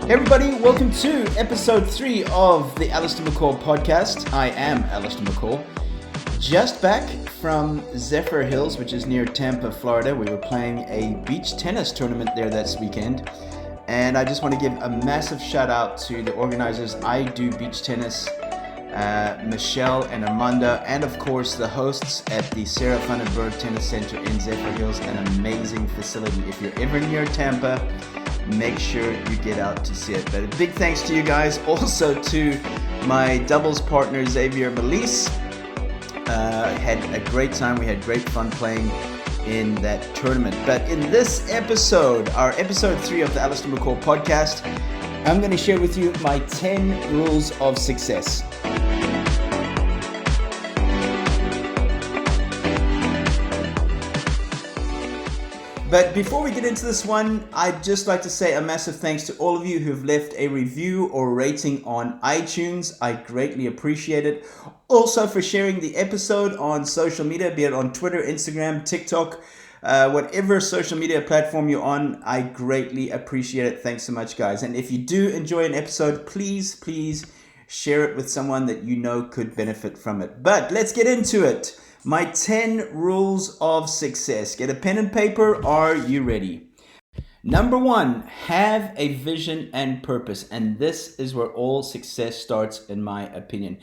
Hey everybody, welcome to episode 3 of the Allistair McCall podcast. I am Allistair McCall. Just back from Zephyr Hills, which is near Tampa, Florida. We were playing a beach tennis tournament there this weekend. And I just want to give a massive shout out to the organizers, I Do Beach Tennis, Michelle and Amanda, and of course the hosts at the Sarah Funenberg Tennis Center in Zephyr Hills, an amazing facility. If you're ever near Tampa, make sure you get out to see it. But a big thanks to you guys, also to my doubles partner Xavier Melise. Had a great time. We had great fun playing in that tournament. But in this episode, our episode 3 of the Allistair McCall podcast, I'm going to share with you my 10 rules of success. But before we get into this one, I'd just like to say a massive thanks to all of you who've left a review or rating on iTunes. I greatly appreciate it. Also for sharing the episode on social media, be it on Twitter, Instagram, TikTok, whatever social media platform you're on, I greatly appreciate it. Thanks so much, guys. And if you do enjoy an episode, please share it with someone that you know could benefit from it. But let's get into it. My 10 rules of success. Get a pen and paper. Are you ready? Number 1, have a vision and purpose. And this is where all success starts, in my opinion.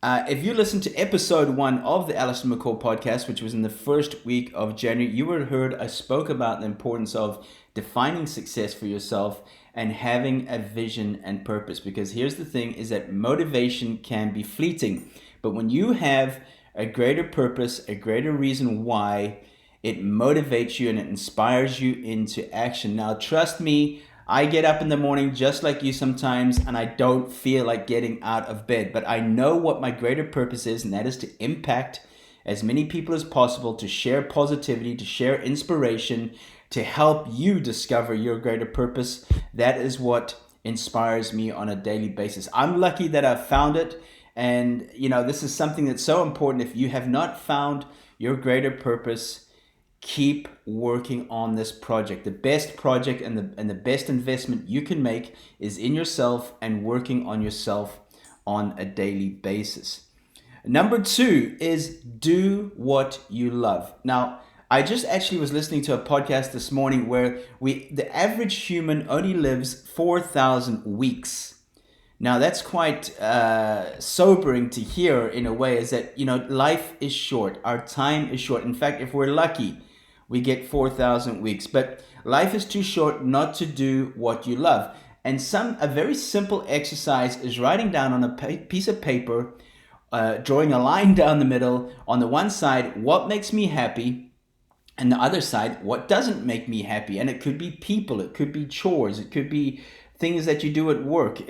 If you listen to episode 1 of the Allistair McCall podcast, which was in the first week of January, you would have heard I spoke about the importance of defining success for yourself and having a vision and purpose. Because here's the thing, is that motivation can be fleeting. But when you have a greater purpose, a greater reason why, it motivates you and it inspires you into action. Now, trust me, I get up in the morning just like you sometimes, and I don't feel like getting out of bed. But I know what my greater purpose is, and that is to impact as many people as possible, to share positivity, to share inspiration, to help you discover your greater purpose. That is what inspires me on a daily basis. I'm lucky that I've found it. And, you know, this is something that's so important. If you have not found your greater purpose, keep working on this project. The best project and the best investment you can make is in yourself and working on yourself on a daily basis. Number 2 is do what you love. Now, I just actually was listening to a podcast this morning where the average human only lives 4,000 weeks. Now, that's quite sobering to hear in a way, is that, you know, life is short. Our time is short. In fact, if we're lucky, we get 4,000 weeks. But life is too short not to do what you love. And a very simple exercise is writing down on a piece of paper, drawing a line down the middle. On the one side, what makes me happy? And the other side, what doesn't make me happy? And it could be people, it could be chores, it could be things that you do at work.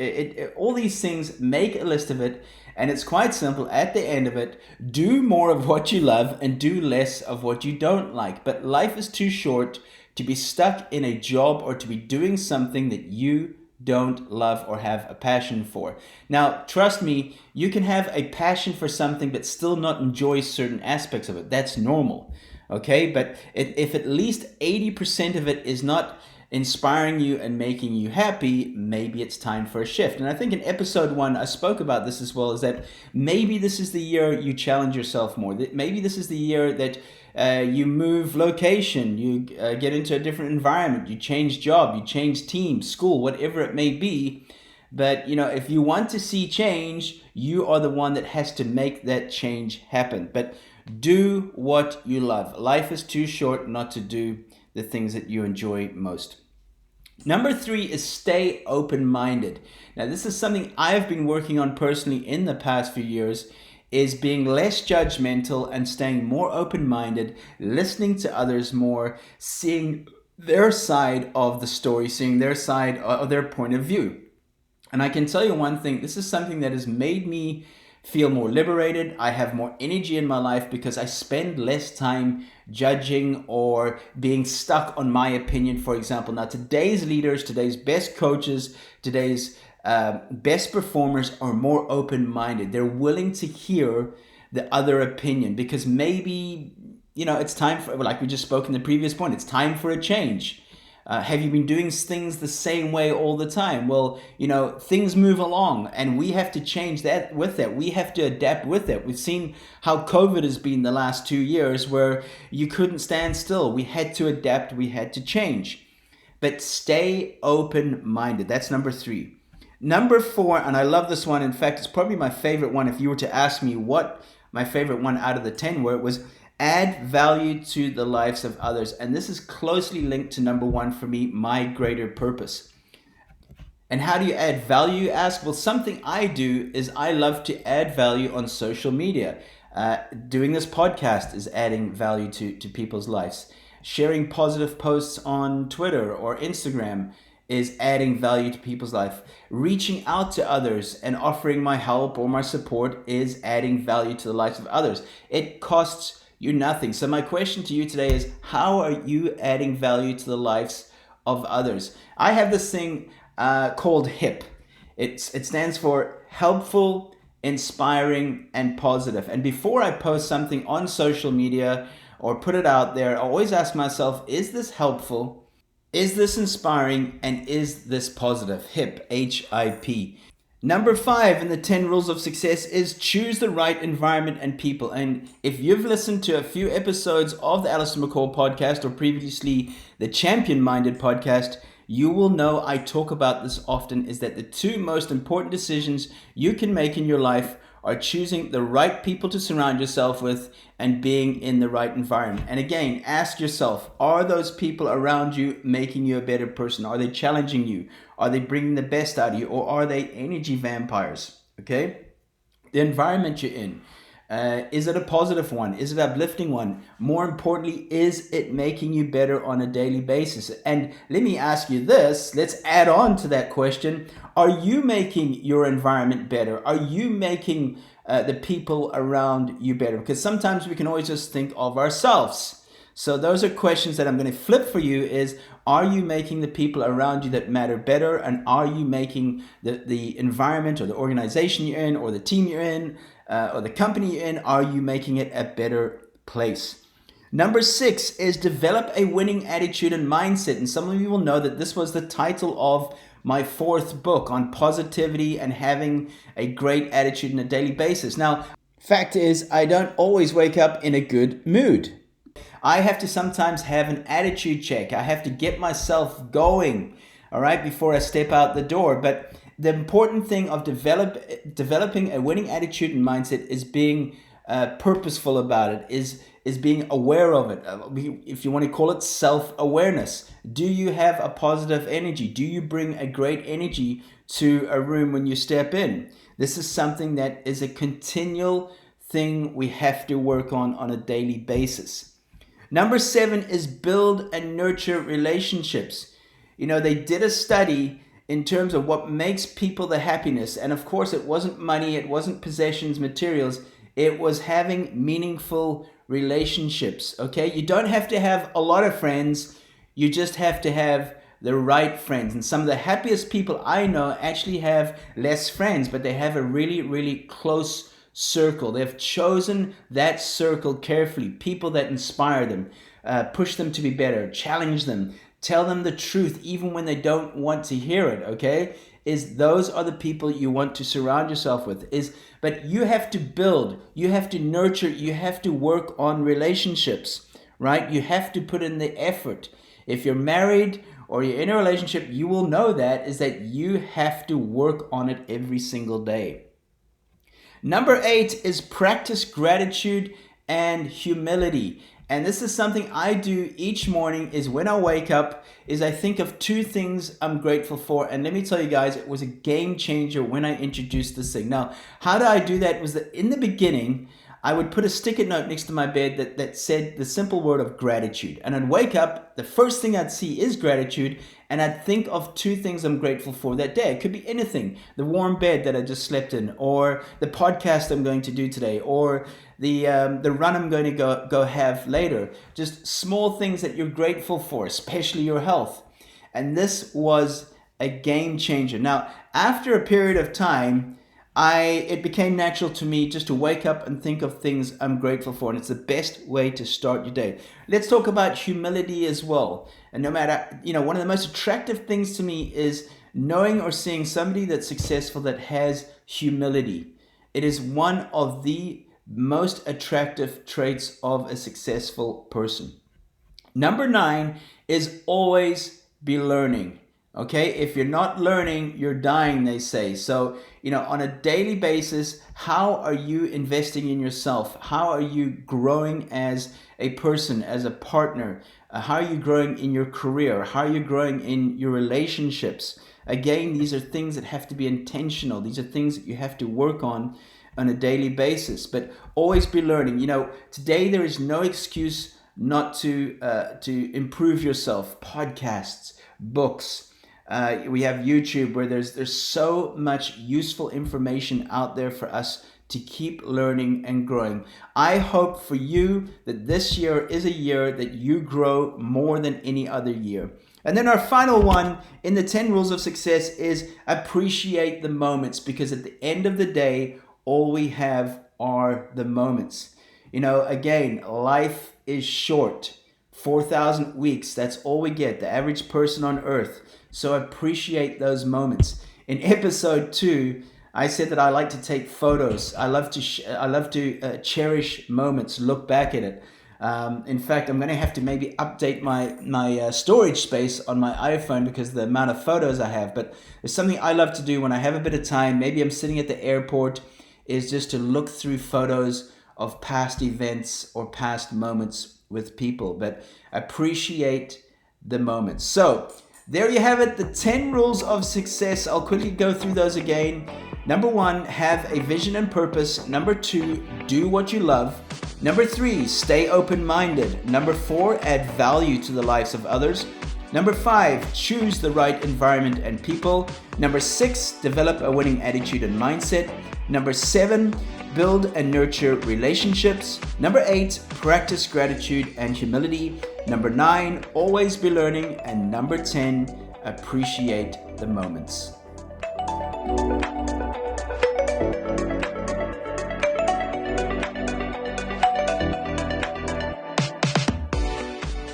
All these things, make a list of it, and it's quite simple. At the end of it, do more of what you love and do less of what you don't like. But life is too short to be stuck in a job or to be doing something that you don't love or have a passion for. Now, trust me, you can have a passion for something but still not enjoy certain aspects of it. That's normal, okay? But if at least 80% of it is not inspiring you and making you happy, maybe it's time for a shift. And I think in episode 1, I spoke about this as well, is that maybe this is the year you challenge yourself more. Maybe this is the year that you move location, you get into a different environment, you change job, you change team, school, whatever it may be. But, you know, if you want to see change, you are the one that has to make that change happen. But do what you love. Life is too short not to do the things that you enjoy most. Number 3 is stay open-minded. Now, this is something I've been working on personally in the past few years, is being less judgmental and staying more open-minded, listening to others more, seeing their side of the story, seeing their side of their point of view. And I can tell you one thing, this is something that has made me feel more liberated. I have more energy in my life because I spend less time judging or being stuck on my opinion, for example. Now, today's leaders, today's best coaches, today's best performers are more open-minded. They're willing to hear the other opinion because maybe, you know, it's time for, like we just spoke in the previous point, it's time for a change. Have you been doing things the same way all the time? Well, things move along and we have to change that with it. We have to adapt with it. We've seen how COVID has been the last 2 years where you couldn't stand still. We had to adapt, we had to change. But stay open-minded. That's number 3. Number 4, and I love this one. In fact, it's probably my favorite one. If you were to ask me what my favorite one out of the 10 were, it was add value to the lives of others. And this is closely linked to number 1 for me, my greater purpose. And how do you add value, you ask? Well, something I do is I love to add value on social media. Doing this podcast is adding value to people's lives. Sharing positive posts on Twitter or Instagram is adding value to people's life. Reaching out to others and offering my help or my support is adding value to the lives of others. It costs you nothing. So my question to you today is, how are you adding value to the lives of others? I have this thing called HIP. It stands for helpful, inspiring, and positive. And before I post something on social media or put it out there, I always ask myself, is this helpful? Is this inspiring? And is this positive? HIP, H-I-P. Number 5 in the 10 rules of success is choose the right environment and people. And if you've listened to a few episodes of the Allistair McCall podcast or previously the Champion Minded podcast, you will know I talk about this often, is that the 2 most important decisions you can make in your life are choosing the right people to surround yourself with and being in the right environment. And again, ask yourself, are those people around you making you a better person? Are they challenging you? Are they bringing the best out of you? Or are they energy vampires? Okay? The environment you're in. Is it a positive one? Is it an uplifting one? More importantly, is it making you better on a daily basis? And let me ask you this. Let's add on to that question. Are you making your environment better? Are you making the people around you better? Because sometimes we can always just think of ourselves. So those are questions that I'm going to flip for you is, are you making the people around you that matter better? And are you making the environment or the organization you're in or the team you're in or the company you're in, are you making it a better place? Number 6 is develop a winning attitude and mindset. And some of you will know that this was the title of my 4th book on positivity and having a great attitude on a daily basis. Now, fact is, I don't always wake up in a good mood. I have to sometimes have an attitude check. I have to get myself going, all right, before I step out the door. But the important thing of developing a winning attitude and mindset is being purposeful about it, is being aware of it. If you want to call it self-awareness. Do you have a positive energy? Do you bring a great energy to a room when you step in? This is something that is a continual thing we have to work on a daily basis. Number 7 is build and nurture relationships. They did a study in terms of what makes people the happiness. And of course, it wasn't money, it wasn't possessions, materials. It was having meaningful relationships, okay? You don't have to have a lot of friends. You just have to have the right friends. And some of the happiest people I know actually have less friends, but they have a really, really close circle. They've chosen that circle carefully. People that inspire them, push them to be better, challenge them, tell them the truth even when they don't want to hear it, okay? Those are the people you want to surround yourself with. But you have to build, you have to nurture, you have to work on relationships, right? You have to put in the effort. If you're married or you're in a relationship, you will know that you have to work on it every single day. Number 8 is practice gratitude and humility. And this is something I do each morning, is when I wake up, is I think of 2 things I'm grateful for. And let me tell you guys, it was a game changer when I introduced this thing. Now, how did I do that? Was that in the beginning, I would put a sticky note next to my bed that said the simple word of gratitude. And I'd wake up, the first thing I'd see is gratitude, and I'd think of 2 things I'm grateful for that day. It could be anything. The warm bed that I just slept in, or the podcast I'm going to do today, or the run I'm going to go have later. Just small things that you're grateful for, especially your health. And this was a game changer. Now, after a period of time, it became natural to me just to wake up and think of things I'm grateful for, and it's the best way to start your day. Let's talk about humility as well. And no matter, one of the most attractive things to me is knowing or seeing somebody that's successful that has humility. It is one of the most attractive traits of a successful person. Number 9 is always be learning. Okay, if you're not learning, you're dying, they say. So, on a daily basis, how are you investing in yourself? How are you growing as a person, as a partner? How are you growing in your career? How are you growing in your relationships? Again, these are things that have to be intentional. These are things that you have to work on a daily basis, but always be learning. Today there is no excuse not to improve yourself. Podcasts, books, we have YouTube, where there's so much useful information out there for us to keep learning and growing. I hope for you that this year is a year that you grow more than any other year. And then our final one in the 10 rules of success is appreciate the moments, because at the end of the day, all we have are the moments. Again, life is short. 4,000 weeks, that's all we get, the average person on earth. So appreciate those moments. In episode 2, I said that I like to take photos. I love to cherish moments, look back at it. In fact, I'm going to have to maybe update my storage space on my iPhone because of the amount of photos I have. But it's something I love to do when I have a bit of time. Maybe I'm sitting at the airport, is just to look through photos of past events or past moments with people. But appreciate the moments. So there you have it, the 10 rules of success. I'll quickly go through those again. Number 1, have a vision and purpose. Number 2, do what you love. Number 3, stay open-minded. Number 4, add value to the lives of others. Number 5, choose the right environment and people. Number 6, develop a winning attitude and mindset. Number 7, build and nurture relationships. Number 8, practice gratitude and humility. Number 9, always be learning. And number 10, appreciate the moments.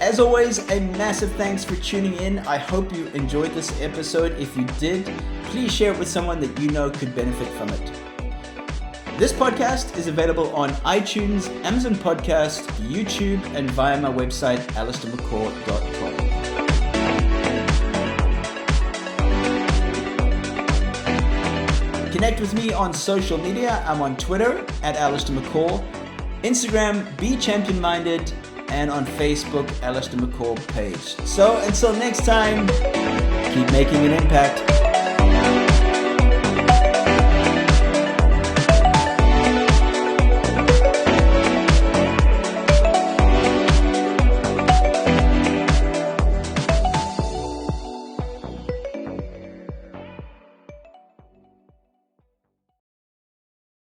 As always, a massive thanks for tuning in. I hope you enjoyed this episode. If you did, please share it with someone that you know could benefit from it. This podcast is available on iTunes, Amazon Podcast, YouTube, and via my website, allistairmccaw.com. Connect with me on social media. I'm on Twitter at Allistair McCaw, Instagram, Be Champion Minded, and on Facebook, Allistair McCaw page. So until next time, keep making an impact.